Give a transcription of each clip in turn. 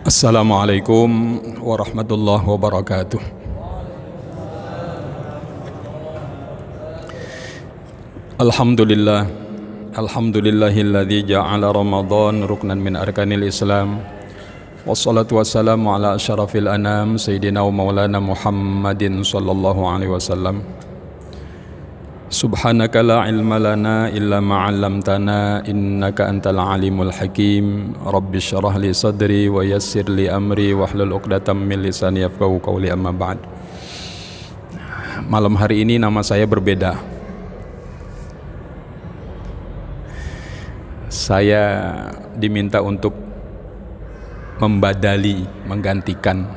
Assalamualaikum warahmatullahi wabarakatuh. Alhamdulillah, alhamdulillahilladzi ja'ala Ramadan ruknan min arkanil Islam. Wassalatu wassalamu ala asyrafil anam sayyidina wa maulana Muhammadin sallallahu alaihi wasallam. Subhanaka la ilma lana illa ma 'allamtana innaka antal alimul hakim. Rabbi shrah li sadri wa yassir li amri wahlul 'uqdatam min lisani yafqahu qawli, amma ba'd. Malam hari ini nama saya berbeda. Saya diminta untuk membadali, menggantikan.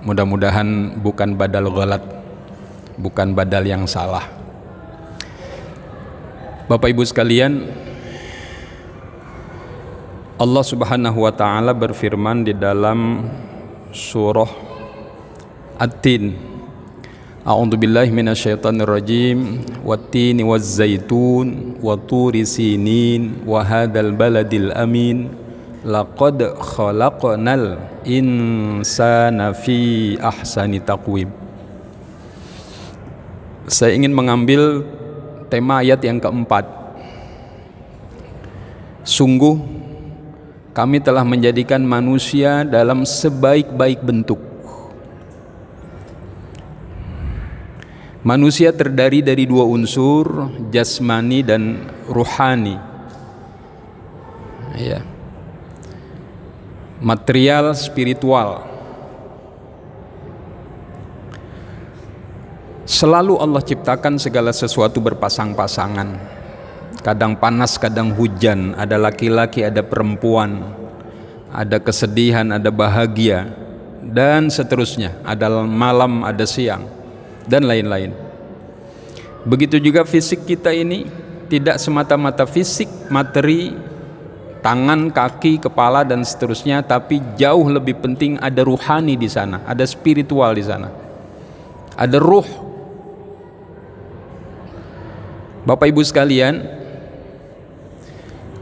Mudah-mudahan bukan badal ghalat, bukan badal yang salah. Bapak Ibu sekalian, Allah Subhanahu wa taala berfirman di dalam surah At-Tin. A'udzubillahi minasyaitonir rajim. Wat-tini waz-zaitun wa turi sinin wa hadzal baladil amin. Laqad khalaqnal insana fi ahsani taqwim. Saya ingin mengambil tema ayat yang keempat. Sungguh kami telah menjadikan manusia dalam sebaik-baik bentuk. Manusia terdiri dari dua unsur, jasmani dan ruhani. Ya. Material, spiritual. Selalu Allah ciptakan segala sesuatu berpasang-pasangan. Kadang panas, kadang hujan. Ada laki-laki, ada perempuan. Ada kesedihan, ada bahagia. Dan seterusnya. Ada malam, ada siang. Dan lain-lain. Begitu juga fisik kita ini tidak semata-mata fisik, materi, tangan, kaki, kepala dan seterusnya, tapi jauh lebih penting ada ruhani di sana, ada spiritual di sana. Ada ruh. Bapak Ibu sekalian,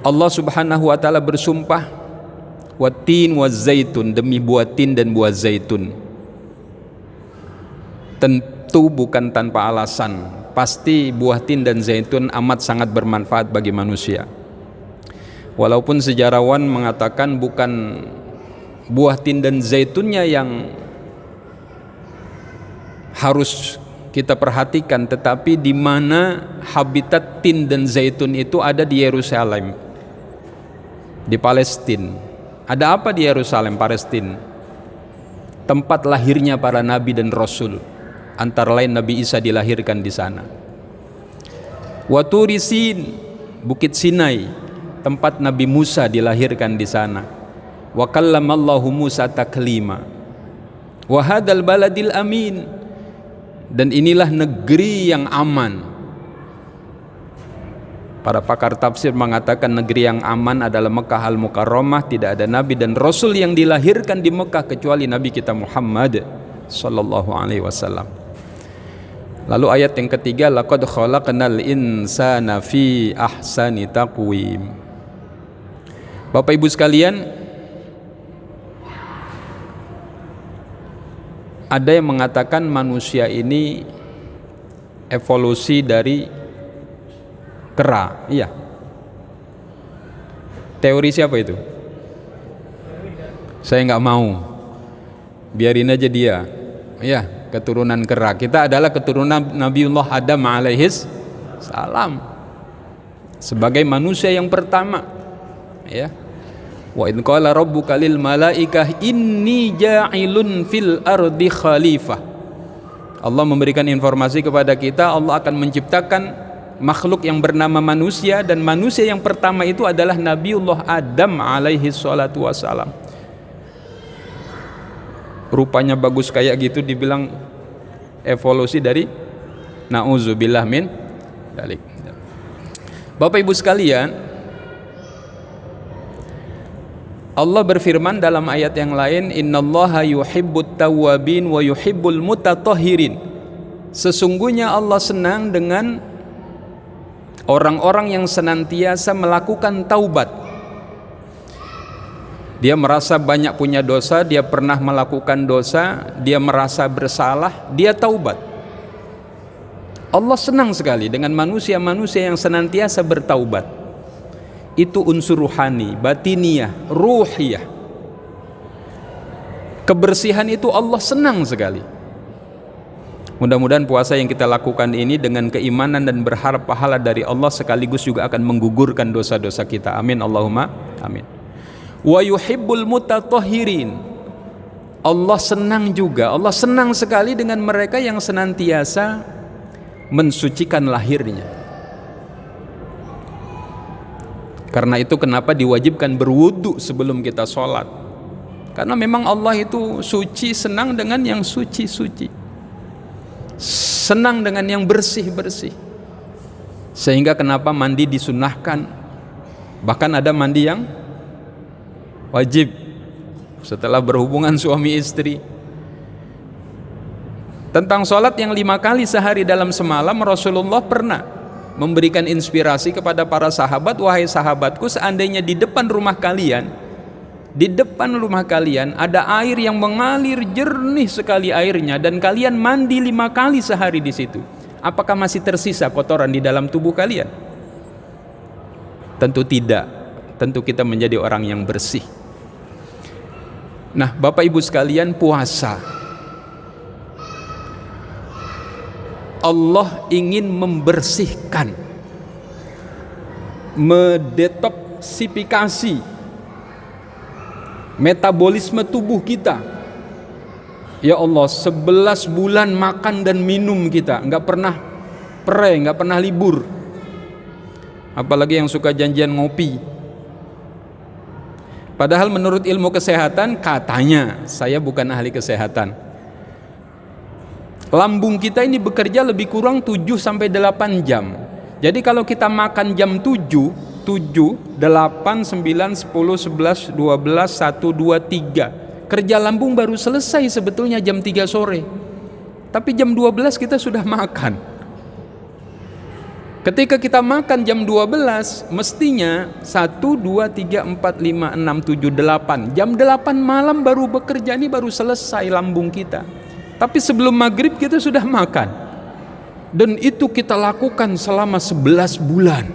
Allah Subhanahu wa taala bersumpah wat-tin waz-zaitun, demi buah tin dan buah zaitun. Tentu bukan tanpa alasan. Pasti buah tin dan zaitun amat sangat bermanfaat bagi manusia. Walaupun sejarawan mengatakan bukan buah tin dan zaitunnya yang harus kita perhatikan, tetapi di mana habitat tin dan zaitun itu ada di Yerusalem, di Palestina. Ada apa di Yerusalem, Palestina? Tempat lahirnya para nabi dan rasul. Antara lain Nabi Isa dilahirkan di sana. Wa turi sin, Bukit Sinai, tempat Nabi Musa dilahirkan di sana. Wa kallamallahu Musa taklima. Wa hadzal baladil amin, dan inilah negeri yang aman. Para pakar tafsir mengatakan negeri yang aman adalah Mekah Al-Mukarramah. Tidak ada nabi dan rasul yang dilahirkan di Mekah kecuali Nabi kita Muhammad sallallahu alaihi wasallam. Lalu ayat yang ketiga, laqad khalaqnal insana fi ahsani taqwim. Bapak Ibu sekalian, ada yang mengatakan manusia ini evolusi dari kera. Iya. Teori siapa itu? Saya nggak mau. Biarin aja dia. Iya, keturunan kera. Kita adalah keturunan Nabiullah Adam alaihis salam. Sebagai manusia yang pertama. Ya. Wa in qala rabbuka lil malaikah inni ja'ilun fil ardi khalifah. Allah memberikan informasi kepada kita, Allah akan menciptakan makhluk yang bernama manusia, dan manusia yang pertama itu adalah Nabiullah Adam alaihi salatu wassalam. Rupanya bagus kayak gitu dibilang evolusi dari na'udzubillah min dalik. Bapak Ibu sekalian, Allah berfirman dalam ayat yang lain, innallaha yuhibbut tawwabin wa yuhibbul mutatahhirin. Sesungguhnya Allah senang dengan orang-orang yang senantiasa melakukan taubat. Dia merasa banyak punya dosa, dia pernah melakukan dosa, dia merasa bersalah, dia taubat. Allah senang sekali dengan manusia-manusia yang senantiasa bertaubat. Itu unsur ruhani, batiniyah, ruhiyah. Kebersihan itu Allah senang sekali. Mudah-mudahan puasa yang kita lakukan ini dengan keimanan dan berharap pahala dari Allah sekaligus juga akan menggugurkan dosa-dosa kita. Amin Allahumma amin. Wa yuhibbul mutatahhirin. Allah senang juga, Allah senang sekali dengan mereka yang senantiasa mensucikan lahirnya. Karena itu kenapa diwajibkan berwudu sebelum kita sholat. Karena memang Allah itu suci, senang dengan yang suci-suci, senang dengan yang bersih-bersih. Sehingga kenapa mandi disunahkan, bahkan ada mandi yang wajib setelah berhubungan suami istri. Tentang sholat yang 5 kali sehari dalam semalam, Rasulullah pernah memberikan inspirasi kepada para sahabat, wahai sahabatku, seandainya di depan rumah kalian ada air yang mengalir jernih sekali airnya, dan kalian mandi 5 kali sehari di situ, apakah masih tersisa kotoran di dalam tubuh kalian? Tentu tidak. Tentu kita menjadi orang yang bersih. Nah, Bapak Ibu sekalian, puasa, Allah ingin membersihkan, mendetoksifikasi metabolisme tubuh kita. Ya Allah, 11 bulan makan dan minum kita, nggak pernah pre, nggak pernah libur. Apalagi yang suka janjian ngopi. Padahal menurut ilmu kesehatan, katanya, saya bukan ahli kesehatan, lambung kita ini bekerja lebih kurang 7-8 jam. Jadi kalau kita makan jam 7, 8, 9, 10, 11, 12, 1, 2, 3, kerja lambung baru selesai sebetulnya jam 3 sore. Tapi jam 12 kita sudah makan. Ketika kita makan jam 12, mestinya 1, 2, 3, 4, 5, 6, 7, 8. Jam 8 malam baru bekerja, ini baru selesai lambung kita. Tapi sebelum maghrib kita sudah makan. Dan itu kita lakukan selama 11 bulan.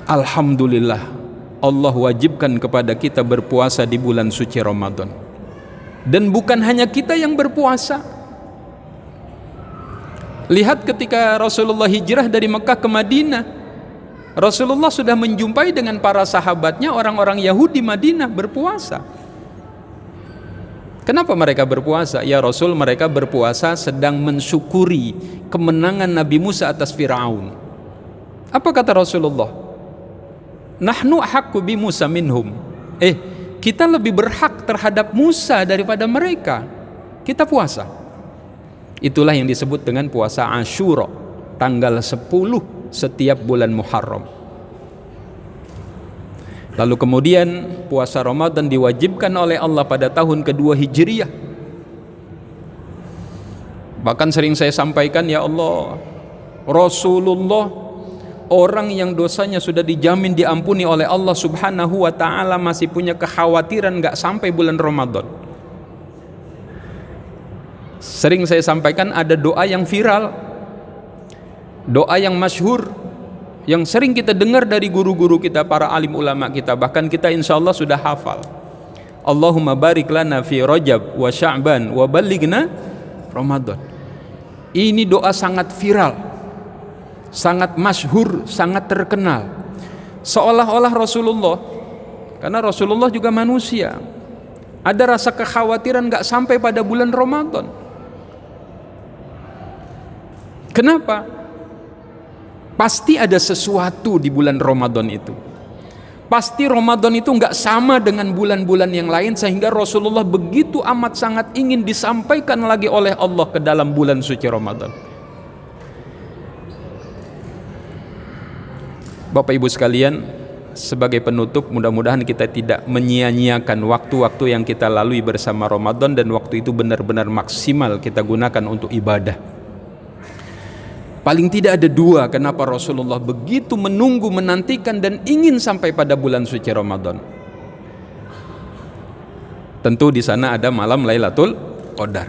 Alhamdulillah, Allah wajibkan kepada kita berpuasa di bulan suci Ramadan. Dan bukan hanya kita yang berpuasa. Lihat ketika Rasulullah hijrah dari Mekah ke Madinah, Rasulullah sudah menjumpai dengan para sahabatnya orang-orang Yahudi Madinah berpuasa. Kenapa mereka berpuasa? Ya Rasul, mereka berpuasa sedang mensyukuri kemenangan Nabi Musa atas Fir'aun. Apa kata Rasulullah? Nahnu haqqu bi Musa minhum. Kita lebih berhak terhadap Musa daripada mereka. Kita puasa. Itulah yang disebut dengan puasa Asyura, tanggal 10 setiap bulan Muharram. Lalu kemudian puasa Ramadan diwajibkan oleh Allah pada tahun kedua Hijriyah. Bahkan sering saya sampaikan, ya Allah, Rasulullah, orang yang dosanya sudah dijamin diampuni oleh Allah Subhanahu wa ta'ala, masih punya kekhawatiran gak sampai bulan Ramadan. Sering saya sampaikan ada doa yang viral, doa yang masyhur, yang sering kita dengar dari guru-guru kita, para alim ulama kita, bahkan kita insya Allah sudah hafal. Allahumma barik lana fi Rajab wa Sya'ban wa ballighna Ramadan. Ini doa sangat viral, sangat masyhur, sangat terkenal. Seolah-olah Rasulullah, karena Rasulullah juga manusia, ada rasa kekhawatiran gak sampai pada bulan Ramadan. Kenapa? Pasti ada sesuatu di bulan Ramadan itu. Pasti Ramadan itu nggak sama dengan bulan-bulan yang lain, sehingga Rasulullah begitu amat sangat ingin disampaikan lagi oleh Allah ke dalam bulan suci Ramadan. Bapak Ibu sekalian, sebagai penutup, mudah-mudahan kita tidak menyia-nyiakan waktu-waktu yang kita lalui bersama Ramadan, dan waktu itu benar-benar maksimal kita gunakan untuk ibadah. Paling tidak ada 2 kenapa Rasulullah begitu menunggu, menantikan dan ingin sampai pada bulan suci Ramadan. Tentu di sana ada malam Lailatul Qadar.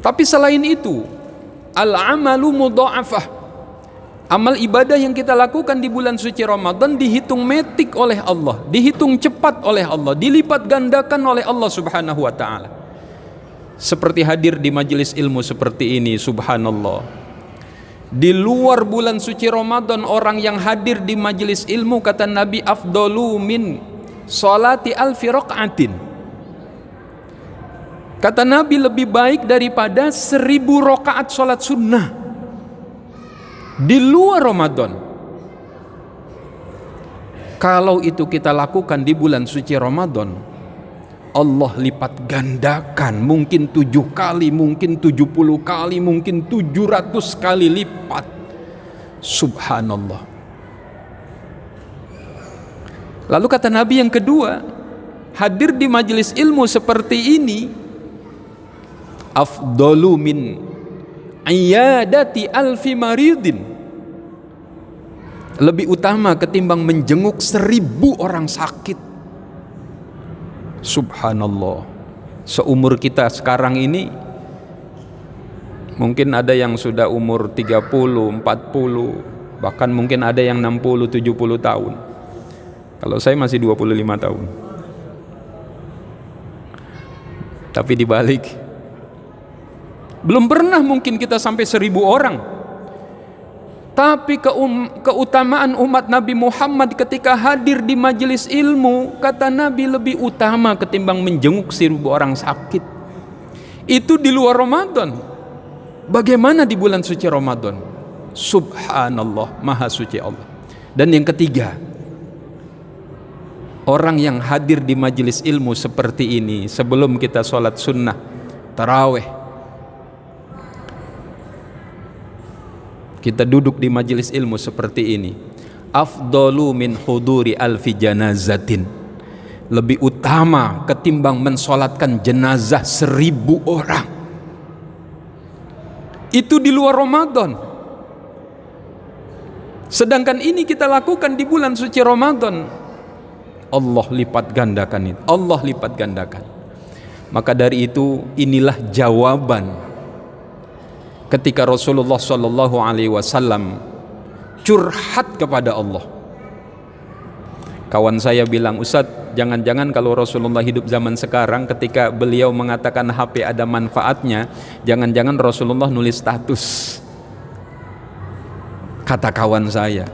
Tapi selain itu, al-amalu mudha'afah. Amal ibadah yang kita lakukan di bulan suci Ramadan dihitung metik oleh Allah, dihitung cepat oleh Allah, dilipat gandakan oleh Allah Subhanahu wa taala. Seperti hadir di majelis ilmu seperti ini, subhanallah. Di luar bulan suci Ramadan, orang yang hadir di majelis ilmu, kata Nabi, afdalu min salati alfi raq'atin. Kata Nabi, lebih baik daripada 1000 rakaat salat sunnah di luar Ramadan. Kalau itu kita lakukan di bulan suci Ramadan, Allah lipat gandakan, mungkin 7 kali, mungkin 70 kali, mungkin 700 kali lipat. Subhanallah. Lalu kata Nabi yang kedua, hadir di majelis ilmu seperti ini afdalu min iyadati alfi maridin, lebih utama ketimbang menjenguk 1000 orang sakit. Subhanallah. Seumur kita sekarang ini mungkin ada yang sudah umur 30, 40, bahkan mungkin ada yang 60, 70 tahun. Kalau saya masih 25 tahun. Tapi dibalik, belum pernah mungkin kita sampai 1000 orang. Tapi keutamaan umat Nabi Muhammad ketika hadir di majelis ilmu, kata Nabi, lebih utama ketimbang menjenguk 1000 orang sakit. Itu di luar Ramadan. Bagaimana di bulan suci Ramadan? Subhanallah, maha suci Allah. Dan yang ketiga, orang yang hadir di majelis ilmu seperti ini, sebelum kita sholat sunnah tarawih, kita duduk di majelis ilmu seperti ini, afdalu min huduri alfi janazatin, lebih utama ketimbang mensolatkan jenazah 1000 orang. Itu di luar Ramadan. Sedangkan ini kita lakukan di bulan suci Ramadan. Allah lipat gandakan itu, Allah lipat gandakan. Maka dari itu, inilah jawaban ketika Rasulullah Shallallahu Alaihi Wasallam curhat kepada Allah. Kawan saya bilang, Ustadz, jangan-jangan kalau Rasulullah hidup zaman sekarang, ketika beliau mengatakan HP ada manfaatnya, jangan-jangan Rasulullah nulis status. Kata kawan saya.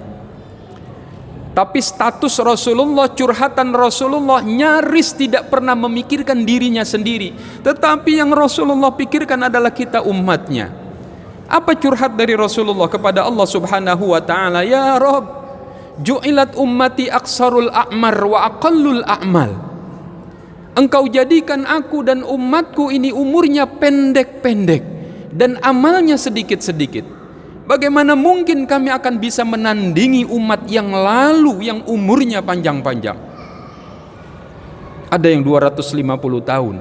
Tapi status Rasulullah, curhatan Rasulullah, nyaris tidak pernah memikirkan dirinya sendiri, tetapi yang Rasulullah pikirkan adalah kita umatnya. Apa curhat dari Rasulullah kepada Allah Subhanahu wa taala? Ya Rabb, ju'ilat ummati aksarul a'mar wa aqallul a'mal. Engkau jadikan aku dan umatku ini umurnya pendek-pendek dan amalnya sedikit-sedikit. Bagaimana mungkin kami akan bisa menandingi umat yang lalu yang umurnya panjang-panjang? Ada yang 250 tahun,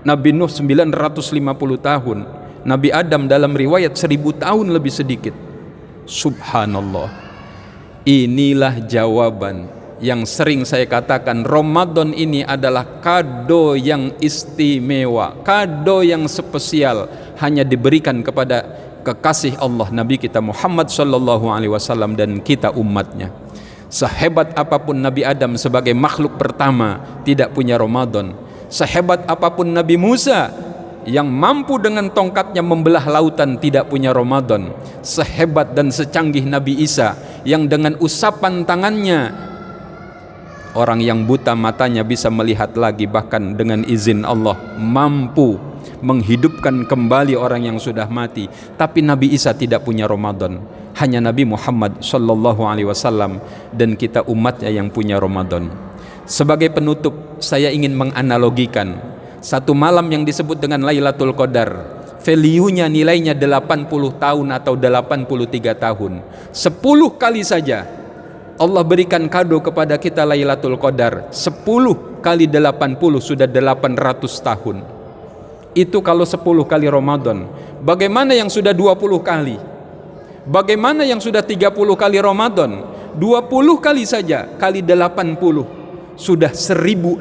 Nabi Nuh 950 tahun, Nabi Adam dalam riwayat 1000 tahun lebih sedikit. Subhanallah. Inilah jawaban yang sering saya katakan, Ramadan ini adalah kado yang istimewa, kado yang spesial, hanya diberikan kepada kekasih Allah Nabi kita Muhammad sallallahu alaihi wasallam dan kita umatnya. Sehebat apapun Nabi Adam sebagai makhluk pertama tidak punya Ramadan. Sehebat apapun Nabi Musa yang mampu dengan tongkatnya membelah lautan tidak punya Ramadan. Sehebat dan secanggih Nabi Isa yang dengan usapan tangannya orang yang buta matanya bisa melihat lagi, bahkan dengan izin Allah mampu menghidupkan kembali orang yang sudah mati. Tapi Nabi Isa tidak punya Ramadan. Hanya Nabi Muhammad sallallahu alaihi wasallam dan kita umatnya yang punya Ramadan. Sebagai penutup, saya ingin menganalogikan satu malam yang disebut dengan Lailatul Qadar, value-nya, nilainya 80 tahun atau 83 tahun. 10 kali saja Allah berikan kado kepada kita Lailatul Qadar. 10 kali 80 sudah 800 tahun. Itu kalau 10 kali Ramadan. Bagaimana yang sudah 20 kali? Bagaimana yang sudah 30 kali Ramadan? 20 kali saja kali 80 sudah 1600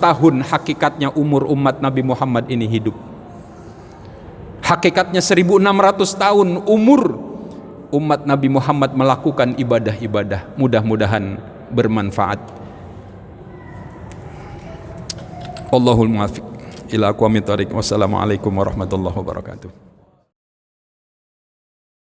tahun hakikatnya umur umat Nabi Muhammad ini hidup. Hakikatnya 1600 tahun umur umat Nabi Muhammad melakukan ibadah-ibadah. Mudah-mudahan bermanfaat. Allahul muwaffiq ila aqwamit thoriq. Wassalamualaikum warahmatullahi wabarakatuh.